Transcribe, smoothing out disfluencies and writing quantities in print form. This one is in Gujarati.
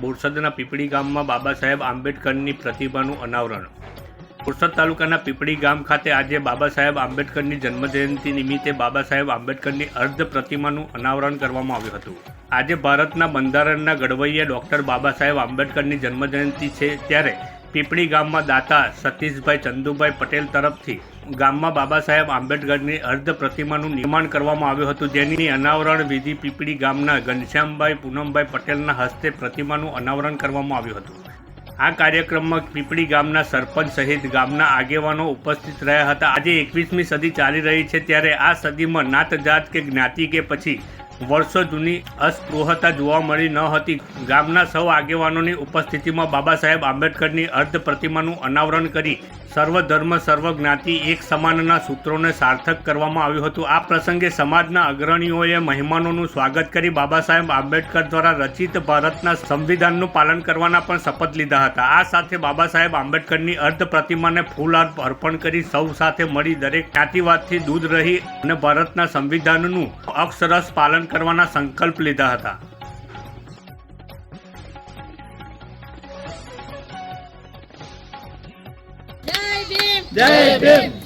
બોરસદના પીપળી ગામમાં બાબા સાહેબ આંબેડકરની પ્રતિમાનું અનાવરણ। બોરસદ તાલુકાના પીપળી ગામ ખાતે આજે બાબા સાહેબ આંબેડકરની જન્મજયંતિ નિમિત્તે બાબા સાહેબ આંબેડકરની અર્ધ પ્રતિમાનું અનાવરણ કરવામાં આવ્યું હતું। આજે ભારતના બંધારણના ઘડવૈયા ડૉક્ટર બાબા સાહેબ આંબેડકરની જન્મજયંતિ છે, ત્યારે પીપળી ગામમાં દાતા સતીશભાઈ ચંદુભાઈ પટેલ તરફથી ગામમાં બાબા સાહેબ આંબેડકરની અર્ધ પ્રતિમાનું નિર્માણ કરવામાં આવ્યું હતું, જેની અનાવરણ વિધિ પીપળી ગામના ઘનશ્યામભાઈ પૂનમભાઈ પટેલના હસ્તે પ્રતિમાનું અનાવરણ કરવામાં આવ્યું હતું। આ કાર્યક્રમમાં પીપળી ગામના સરપંચ સહિત ગામના આગેવાનો ઉપસ્થિત રહ્યા હતા। આજે 21મી સદી ચાલી રહી છે, ત્યારે આ સદીમાં નાત જાત કે જ્ઞાતિ કે પછી વર્ષો જૂની અસ્પૃહતા જોવા મળી ન હતી। ગામના સૌ આગેવાનોની ઉપસ્થિતિમાં બાબા સાહેબ આંબેડકરની અર્ધ પ્રતિમાનું અનાવરણ કરી સર્વધર્મ સર્વજ્ઞાતિ એક સમાનના સૂત્રોને સાર્થક કરવામાં આવ્યું હતું। આ પ્રસંગે સમાજના અગ્રણીઓએ મહેમાનોનું સ્વાગત કરી બાબા સાહેબ આંબેડકર દ્વારા રચિત ભારતના સંવિધાનનું પાલન કરવાના પણ શપથ લીધા હતા। આ સાથે બાબા સાહેબ આંબેડકરની અર્ધ પ્રતિમાને ફૂલ અર્પણ કરી સૌ સાથે મળી દરેક જ્ઞાતિવાદથી દૂર રહી અને ભારતના સંવિધાનનું અક્ષરશ પાલન કરવાના સંકલ્પ લીધા હતા। જય ભીમ।